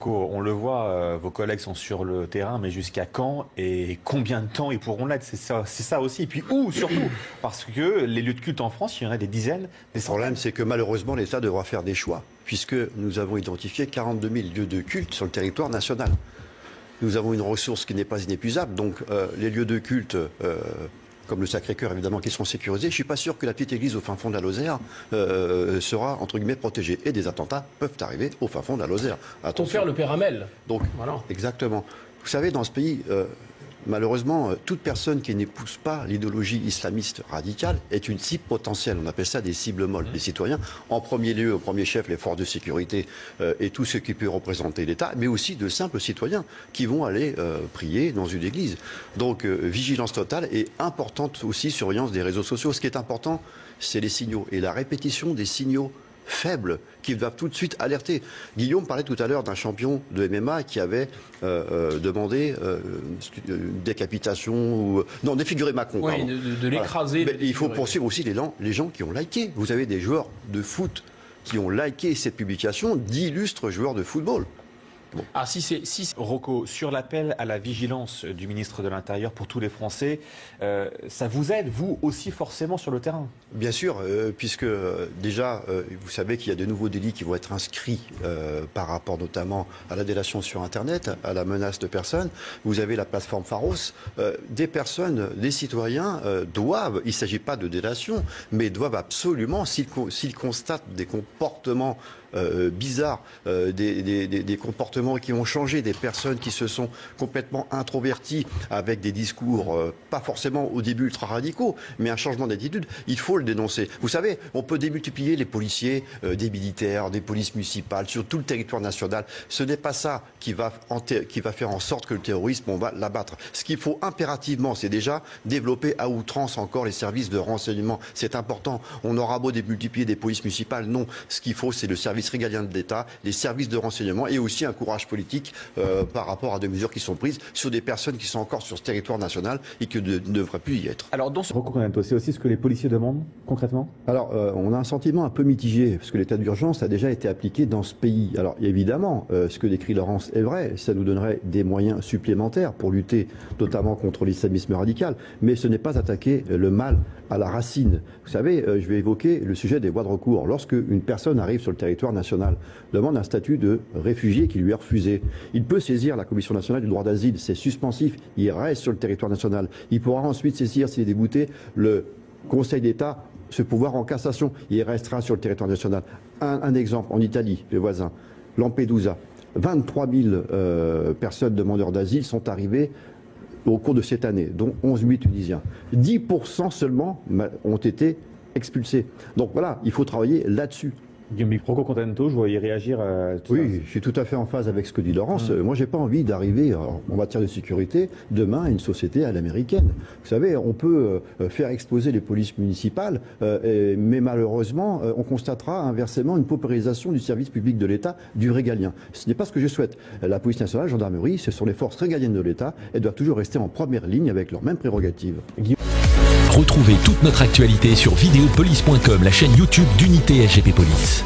On le voit, vos collègues sont sur le terrain, mais jusqu'à quand et combien de temps ils pourront l'être? C'est ça aussi. Et puis où surtout? Parce que les lieux de culte en France, il y en a des dizaines, des centaines. Le problème, c'est que malheureusement, l'État devra faire des choix, puisque nous avons identifié 42 000 lieux de culte sur le territoire national. Nous avons une ressource qui n'est pas inépuisable, donc les lieux de culte... comme le Sacré-Cœur, évidemment, qui seront sécurisés. Je ne suis pas sûr que la petite église au fin fond de la Lozère sera, entre guillemets, protégée. Et des attentats peuvent arriver au fin fond de la Lozère. Pour faire le Père Hamel. Donc, voilà. Exactement. Vous savez, dans ce pays, malheureusement, toute personne qui n'épouse pas l'idéologie islamiste radicale est une cible potentielle. On appelle ça des cibles molles. Les citoyens, en premier lieu, au premier chef, les forces de sécurité et tout ce qui peut représenter l'État, mais aussi de simples citoyens qui vont aller prier dans une église. Donc, vigilance totale et importante aussi surveillance des réseaux sociaux. Ce qui est important, c'est les signaux et la répétition des signaux faibles qui doivent tout de suite alerter. Guillaume parlait tout à l'heure d'un champion de MMA qui avait demandé une décapitation ou... Non, défigurer Macron. Oui, de l'écraser. Voilà. Il faut poursuivre aussi les gens qui ont liké. Vous avez des joueurs de foot qui ont liké cette publication d'illustres joueurs de football. Bon. Ah, Rocco, sur l'appel à la vigilance du ministre de l'Intérieur pour tous les Français, ça vous aide, vous aussi, forcément, sur le terrain? Bien sûr, puisque déjà, vous savez qu'il y a de nouveaux délits qui vont être inscrits par rapport notamment à la délation sur Internet, à la menace de personnes. Vous avez la plateforme Pharos. Des personnes, des citoyens doivent, il ne s'agit pas de délation, mais doivent absolument, s'ils constatent des comportements bizarres, des comportements qui ont changé, des personnes qui se sont complètement introverties avec des discours pas forcément au début ultra radicaux, mais un changement d'attitude, il faut le dénoncer. Vous savez, on peut démultiplier les policiers, des militaires, des polices municipales sur tout le territoire national. Ce n'est pas ça qui va faire en sorte que le terrorisme, on va l'abattre. Ce qu'il faut impérativement, c'est déjà développer à outrance encore les services de renseignement. C'est important. On aura beau démultiplier des polices municipales, non. Ce qu'il faut, c'est le service régalien de l'État, les services de renseignement et aussi un courage politique par rapport à des mesures qui sont prises sur des personnes qui sont encore sur ce territoire national et qui ne devraient plus y être. Alors, dans ce recours, c'est aussi ce que les policiers demandent concrètement? Alors, on a un sentiment un peu mitigé, parce que l'état d'urgence a déjà été appliqué dans ce pays. Alors, évidemment, ce que décrit Laurence est vrai, ça nous donnerait des moyens supplémentaires pour lutter notamment contre l'islamisme radical, mais ce n'est pas attaquer le mal à la racine. Vous savez, je vais évoquer le sujet des voies de recours. Lorsque une personne arrive sur le territoire national, demande un statut de réfugié qui lui est refusé, il peut saisir la Commission nationale du droit d'asile, c'est suspensif, il reste sur le territoire national. Il pourra ensuite saisir, s'il est débouté, le Conseil d'État, ce pouvoir en cassation, il restera sur le territoire national. Un exemple, en Italie, les voisins, Lampedusa, 23 000 personnes demandeurs d'asile sont arrivées au cours de cette année, dont 11 000 Tunisiens. 10% seulement ont été expulsés. Donc voilà, il faut travailler là-dessus. Guillaume Rocco Contento, je voyais réagir à tout ça. Oui, je suis tout à fait en phase avec ce que dit Laurence. Moi, j'ai pas envie d'arriver en matière de sécurité demain à une société à l'américaine. Vous savez, on peut faire exploser les polices municipales, mais malheureusement, on constatera inversement une paupérisation du service public de l'État, du régalien. Ce n'est pas ce que je souhaite. La police nationale, la gendarmerie, ce sont les forces régaliennes de l'État. Elles doivent toujours rester en première ligne avec leurs mêmes prérogatives. Retrouvez toute notre actualité sur videopolice.com, la chaîne YouTube d'Unité SGP Police.